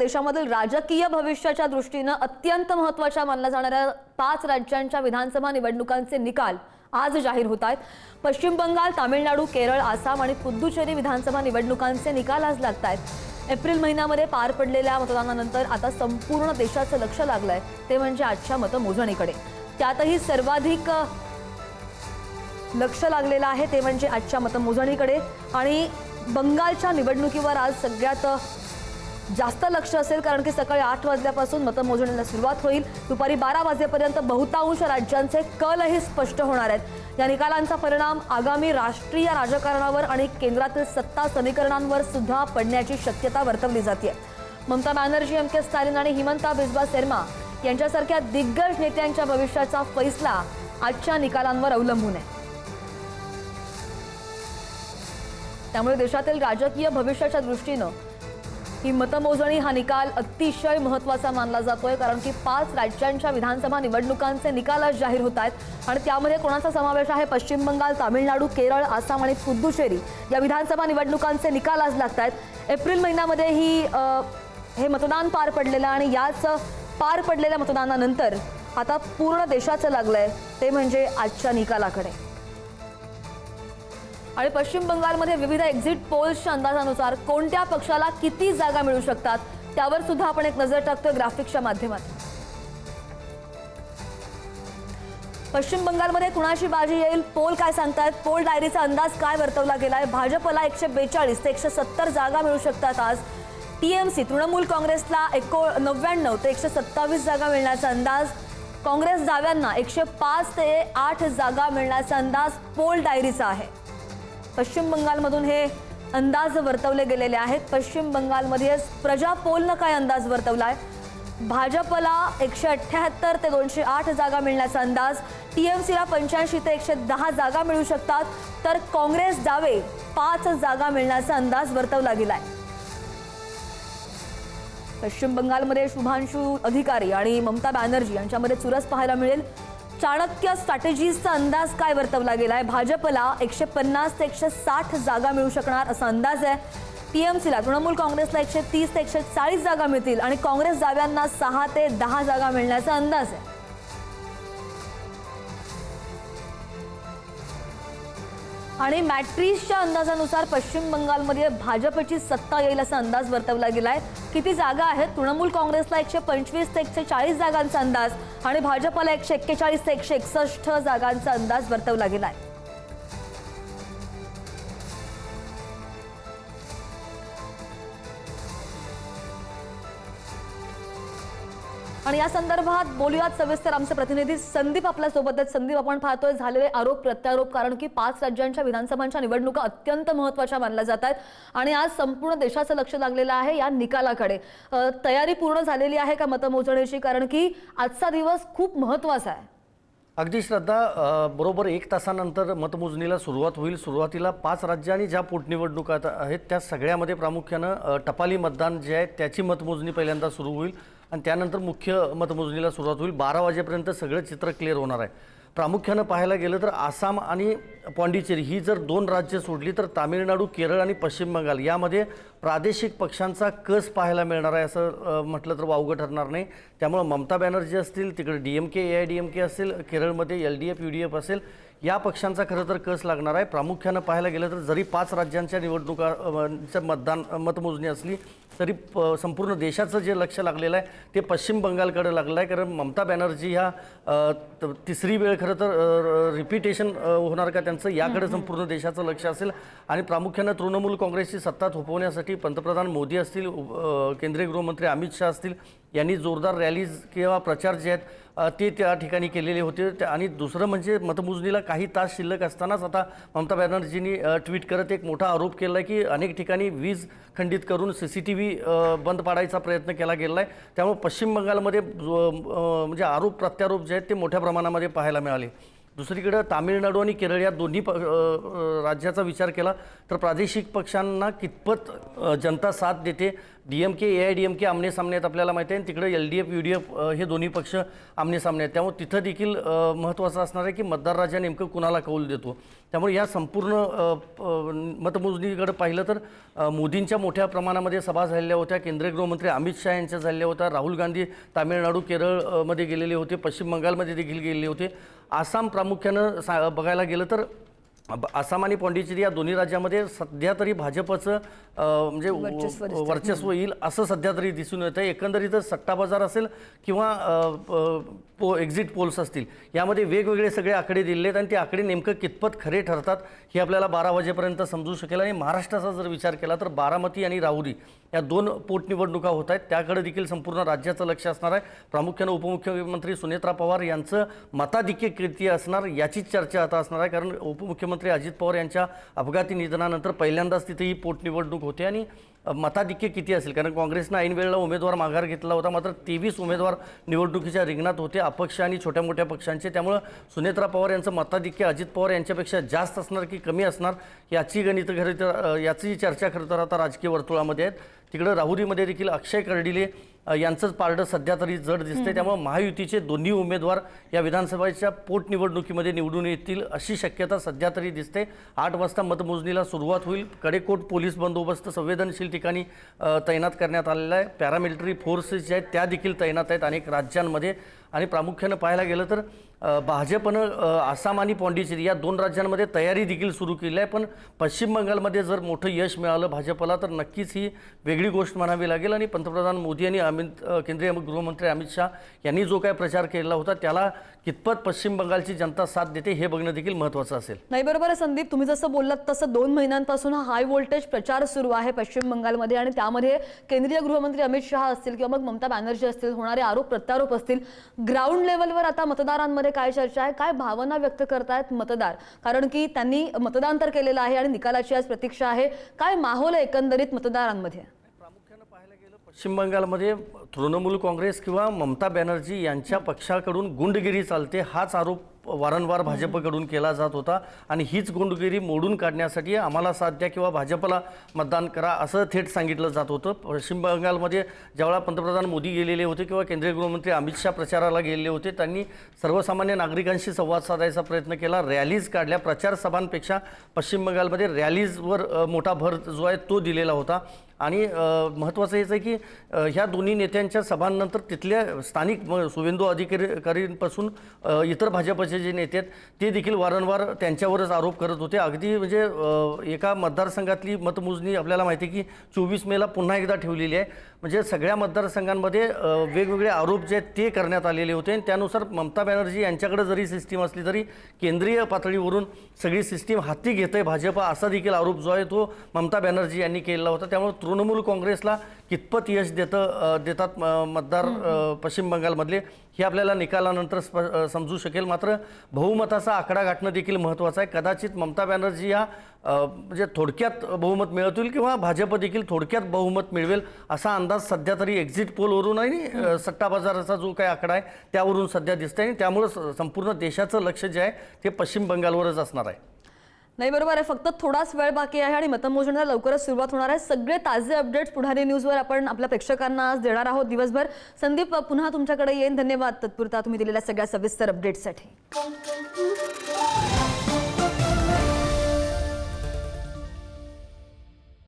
देशामधील राजकीय भविष्याच्या दृष्टीने अत्यंत महत्त्वाच्या मानल्या जाणाऱ्या 5 राज्यांच्या विधानसभा निवडणुकांचे निकाल आज जाहीर होत आहेत। पश्चिम बंगाल, तामिळनाडू, केरळ, आसाम आणि पुद्दुचेरी विधानसभा निवडणुकांचे निकाल आज लागत आहेत। एप्रिल महिन्यामध्ये पार पडलेल्या मतदानानंतर आता संपूर्ण देशाचं लक्ष लागलंय ते म्हणजे आजच्या मतमोजणीकडे। त्यातही सर्वाधिक लक्ष लागलेलं आहे ते म्हणजे आजच्या मतमोजणीकडे आणि बंगालच्या निवडणुकीवर आज सगळ्यात जास्त लक्ष असेल, कारण की सकाळी 8 वाजल्यापासून मतमोजणीला सुरुवात होईल। दुपारी 12 वाजेपर्यंत बहुतांश राज्यांचे कलही स्पष्ट होणार आहेत। या निकालांचा परिणाम आगामी राष्ट्रीय राजकारणावर आणि केंद्रातील सत्ता समीकरणांवर सुद्धा पडण्याची शक्यता वर्तवली जाते। ममता बॅनर्जी, एम.के. स्टॅलिन आणि हिमंता बिस्वा शर्मा यांच्यासारख्या दिग्गज नेत्यांच्या भविष्याचा फैसला आजच्या निकालांवर अवलंबून आहे। त्यामुळे देशातील राजकीय भविष्याच्या दृष्टीने ही मतमोजणी हा निकाल अतिशय महत्त्वाचा मानला जातोय, कारण की 5 राज्यांच्या विधानसभा निवडणुकांचे निकाल आज जाहीर होत आहेत आणि त्यामध्ये कोणाचा समावेश आहे? पश्चिम बंगाल, तामिळनाडू, केरळ, आसाम आणि पुद्दुचेरी या विधानसभा निवडणुकांचे निकाल आज लागत आहेत। एप्रिल महिन्यामध्ये हे मतदान पार पडलेलं आणि याच पार पडलेल्या मतदानानंतर आता पूर्ण देशाचं लागलंय ते म्हणजे आजच्या निकालाकडे। आणि पश्चिम बंगालमध्ये विविध एक्झिट पोल्सच्या अंदाजानुसार कोणत्या पक्षाला किती जागा मिळू शकतात त्यावर सुद्धा आपण एक नजर टाकतोय ग्राफिक्सच्या माध्यमातून। पश्चिम बंगालमध्ये कुणाची बाजी येईल, पोल काय सांगतायत, पोल डायरीचा अंदाज काय वर्तवला गेलाय? भाजपला 142 ते 170 जागा मिळू शकतात आज। टीएमसी तृणमूल काँग्रेसला 99 ते 127 जागा मिळण्याचा अंदाज। काँग्रेस डाव्यांना 105 ते 8 जागा मिळण्याचा अंदाज पोल डायरीचा आहे। पश्चिम बंगालमधून हे अंदाज वर्तवले गेलेले आहेत। पश्चिम बंगालमध्ये प्रजा पोलनं काय अंदाज वर्तवलाय? भाजपला 178 ते 208 जागा मिळण्याचा अंदाज। टीएमसीला 85 ते 110 जागा मिळू शकतात, तर काँग्रेस डावे 5 जागा मिळण्याचा अंदाज वर्तवला गेलाय। पश्चिम बंगालमध्ये शुभांशु अधिकारी आणि ममता बॅनर्जी यांच्यामध्ये चुरस पाहायला मिळेल। चाणक्य स्ट्रॅटेजीजचा अंदाज काय वर्तवला गेलाय? भाजपला 150 ते 160 जागा मिळू शकणार असा अंदाज आहे। टीएमसीला तृणमूल काँग्रेसला 130 ते 140 जागा मिळतील आणि काँग्रेस डाव्यांना 6 ते 10 जागा मिळण्याचा अंदाज आहे। आणि मॅट्रिक्सच्या अंदाजानुसार पश्चिम बंगालमध्ये भाजपची सत्ता येईल असा अंदाज वर्तवला गेलाय। किती जागा आहेत? तृणमूल काँग्रेसला 125 ते 140 जागांचा अंदाज आणि भाजपला 141 ते 161 जागांचा अंदाज वर्तवला गेलाय। आणि या संदर्भात बोलूयात सविस्तर। आमचे प्रतिनिधी संदीप आपल्या सोबत आहेत। संदीप, आपण पाहतोय झालेले आरोप प्रत्यारोप, कारण की 5 राज्यांच्या विधानसभांच्या निवडणुका अत्यंत महत्त्वाच्या मानल्या जात आहेत आणि आज संपूर्ण देशाचं लक्ष लागलेलं आहे या निकालाकडे। तयारी पूर्ण झालेली आहे का मतमोजणीची? कारण की आजचा दिवस खूप महत्त्वाचा आहे। अगदी श्रद्धा, बरोबर 1 तासानंतर मतमोजणीला सुरुवात होईल। सुरुवातीला 5 राज्य आणि ज्या पोटनिवडणुका आहेत त्या सगळ्यामध्ये प्रामुख्यानं टपाली मतदान जे आहे त्याची मतमोजणी पहिल्यांदा सुरू होईल आणि त्यानंतर मुख्य मतमोजणीला सुरुवात होईल। 12 वाजेपर्यंत सगळं चित्र क्लिअर होणार आहे। प्रामुख्यानं पाहायला गेलं तर आसाम आणि पॉंडिचेरी ही जर 2 राज्य सोडली तर तामिळनाडू, केरळ आणि पश्चिम बंगाल यामध्ये प्रादेशिक पक्षांचा कस पाहायला मिळणार आहे असं म्हटलं तर वावगं ठरणार नाही। त्यामुळे ममता बॅनर्जी असतील, तिकडे DMK, AIDMK असेल, केरळमध्ये LDF, UDF असेल, या पक्षांचा खरं तर कस लागणार आहे। प्रामुख्यानं पाहायला गेलं तर जरी 5 राज्यांच्या निवडणुकांचं मतमोजणी असली तरी संपूर्ण देशाचं जे लक्ष लागलेलं आहे ते पश्चिम बंगालकडे लागलं आहे, कारण ममता बॅनर्जी ह्या तिसरी वेळ खरं तर रिपिटेशन होणार का त्यांचं, याकडे संपूर्ण देशाचं लक्ष असेल। आणि प्रामुख्यानं तृणमूल काँग्रेसची सत्ता थोपवण्यासाठी पंतप्रधान मोदी असतील, केंद्रीय गृहमंत्री अमित शाह असतील, यांनी जोरदार रॅलीज किंवा प्रचार जे आहेत ते त्या ठिकाणी केलेले होते। आणि दुसरं म्हणजे मतमोजणीला काही तास शिल्लक असतानाच आता ममता बॅनर्जींनी ट्विट करत एक मोठा आरोप केला आहे की अनेक ठिकाणी वीज खंडित करून CCTV बंद पाडायचा प्रयत्न केला गेला आहे। त्यामुळे पश्चिम बंगालमध्ये म्हणजे आरोप प्रत्यारोप जे आहेत ते मोठ्या प्रमाणामध्ये पाहायला मिळाले। दुसरीकडे तामिळनाडू आणि केरळ या दोन्ही राज्याचा विचार केला तर प्रादेशिक पक्षांना कितपत जनता साथ देते DMK AIDMK आमने सामने आहेत आपल्याला माहिती आहे, तिकडे LDF UDF हे दोन्ही पक्ष आमने सामने आहेत. त्यामुळे तिथं देखील महत्त्वाचं असणार आहे की मतदार राजा नेमकं कुणाला कौल देतो. त्यामुळे या संपूर्ण मतमोजणीकडे पाहिलं तर मोदींच्या मोठ्या प्रमाणामध्ये सभा झालेल्या होत्या. केंद्रीय गृहमंत्री अमित शहा यांच्या झालेल्या होत्या. राहुल गांधी तामिळनाडू केरळमध्ये गेलेले होते. पश्चिम बंगालमध्ये देखील गेलेले होते. आसाम प्रामुख्यानं बघायला गेलं तर आसाम आणि पॉंडिचेरी या दोन्ही राज्यामध्ये सध्या तरी भाजपचं म्हणजे वर्चस्व येईल असं सध्या तरी दिसून येतं. एकंदरीतच सट्टा बाजार असेल किंवा एक्झिट पोल्स असतील, यामध्ये वेगवेगळे सगळे आकडे दिले आहेत आणि ते आकडे नेमकं कितपत खरे ठरतात हे आपल्याला 12 वाजेपर्यंत समजू शकेल. आणि महाराष्ट्राचा जर विचार केला तर बारामती आणि राहुरी या 2 पोटनिवडणुका होत आहेत. त्याकडे देखील संपूर्ण राज्याचं लक्ष असणार आहे. प्रामुख्यानं उपमुख्यमंत्री सुनेत्रा पवार यांचं मताधिक्य किती असणार याचीच चर्चा आता असणार आहे. कारण उपमुख्यमंत्री अजित पवार यांच्या अपघाती निधनानंतर पहिल्यांदाच तिथे ही पोटनिवडणूक होते आणि मताधिक्य किती असेल, कारण काँग्रेसनं ऐन वेळेला उमेदवार माघार घेतला होता. मात्र 23 उमेदवार निवडणुकीच्या रिंगणात होते, अपक्ष आणि छोट्या मोठ्या पक्षांचे. त्यामुळं सुनेत्रा पवार यांचं मताधिक्य अजित पवार यांच्यापेक्षा जास्त असणार की कमी असणार याची गणितं खरं तर याची चर्चा खरं तर आता राजकीय वर्तुळामध्ये आहेत. तिकडं राहुरीमध्ये देखील अक्षय कर्डिले यांचंच पारडं सध्या तरी जड दिसते. त्यामुळे महायुतीचे दोन्ही उमेदवार या विधानसभेच्या पोटनिवडणुकीमध्ये निवडून येतील अशी शक्यता सध्या तरी दिसते. 8 वाजता मतमोजणीला सुरुवात होईल. कडेकोट पोलीस बंदोबस्त संवेदनशील ठिकाणी तैनात करण्यात आलेला आहे. पॅरामिलिटरी फोर्सेस जे आहेत त्या देखील तैनात आहेत अनेक राज्यांमध्ये. आणि प्रामुख्यानं पाहायला गेलं तर भाजपनं आसाम आणि पॉंडिचेरी या 2 राज्यांमध्ये तयारी देखील सुरू केली आहे. पण पश्चिम बंगालमध्ये जर मोठं यश मिळालं भाजपला तर नक्कीच ही वेगळी गोष्ट म्हणावी लागेल. आणि पंतप्रधान मोदी आणि केंद्रीय गृहमंत्री अमित शहा यांनी जो काय प्रचार केला होता त्याला कितपत पश्चिम बंगालची जनता साथ देते हे बघणं देखील महत्त्वाचं असेल. नाही, बरोबर आहे संदीप, तुम्ही जसं बोललात तसं 2 महिन्यांपासून हा हाय व्होल्टेज प्रचार सुरू आहे पश्चिम बंगालमध्ये. आणि त्यामध्ये केंद्रीय गृहमंत्री अमित शहा असतील किंवा मग ममता बॅनर्जी असतील, होणारे आरोप प्रत्यारोप असतील. ग्राउंड लेवलवर आता मतदारांमध्ये काय चर्चा आहे, काय भावना व्यक्त करतायत मतदार? कारण की त्यांनी मतदान तर केलेलं आहे आणि निकालाची आज प्रतीक्षा आहे. काय माहोल आहे एकंदरीत मतदारांमध्ये? प्रामुख्यानं पाहायला गेलं पश्चिम बंगालमध्ये तृणमूल काँग्रेस किंवा ममता बॅनर्जी यांच्या पक्षाकडून गुंडगिरी चालते हाच आरोप वारंवार भाजपकडून केला जात होता. आणि हीच गुंडगिरी मोडून काढण्यासाठी आम्हाला साथ द्या किंवा भाजपला मतदान करा असं थेट सांगितलं जात होतं. पश्चिम बंगालमध्ये ज्यावेळा पंतप्रधान मोदी गेलेले होते किंवा केंद्रीय गृहमंत्री अमित शहा प्रचाराला गेलेले होते, त्यांनी सर्वसामान्य नागरिकांशी संवाद साधायचा प्रयत्न केला, रॅलीज काढल्या. प्रचार सभांपेक्षा पश्चिम बंगालमध्ये रॅलीजवर मोठा भर जो आहे तो दिलेला होता. आणि महत्त्वाचं हेच आहे की ह्या दोन्ही नेत्यांच्या सभांनंतर तिथल्या स्थानिक सुवेंदू अधिकारींपासून इतर भाजपचे जे नेते आहेत ते देखील वारंवार त्यांच्यावरच आरोप करत होते. अगदी म्हणजे एका मतदारसंघातली मतमोजणी आपल्याला माहिती आहे की 24 मेला पुन्हा एकदा ठेवलेली आहे. म्हणजे सगळ्या मतदारसंघांमध्ये वेगवेगळे आरोप जे आहेत ते करण्यात आलेले होते. आणि त्यानुसार ममता बॅनर्जी यांच्याकडे जरी सिस्टीम असली तरी केंद्रीय पातळीवरून सगळी सिस्टीम हाती घेत आहे भाजप असा देखील आरोप जो आहे तो ममता बॅनर्जी यांनी केलेला होता. त्यामुळे तृणमूल काँग्रेसला कितपत यश देतात मतदार पश्चिम बंगालमधले हे आपल्याला निकालानंतर समजू शकेल. मात्र बहुमताचा आकडा गाठणं देखील महत्त्वाचं आहे. कदाचित ममता बॅनर्जी या म्हणजे थोडक्यात बहुमत मिळवतील किंवा भाजप देखील थोडक्यात बहुमत मिळवेल असा अंदाज सध्या तरी एक्झिट पोलवरून आणि सट्टा बाजाराचा जो काही आकडा आहे त्यावरून सध्या दिसतंय. आणि त्यामुळं संपूर्ण देशाचं लक्ष जे आहे ते पश्चिम बंगालवरच असणार आहे. नाही, बरोबर आहे, फक्त थोडाच वेळ बाकी आहे आणि मतमोजणीला लवकरच सुरुवात होणार आहे. सगळे ताजे अपडेट्स पुढारी न्यूजवर आपण आपल्या प्रेक्षकांना आज देणार आहोत दिवसभर. संदीप, पुन्हा तुमच्याकडे येईन. धन्यवाद तत्पुरता तुम्ही दिलेल्या सगळ्या सविस्तर अपडेट्ससाठी.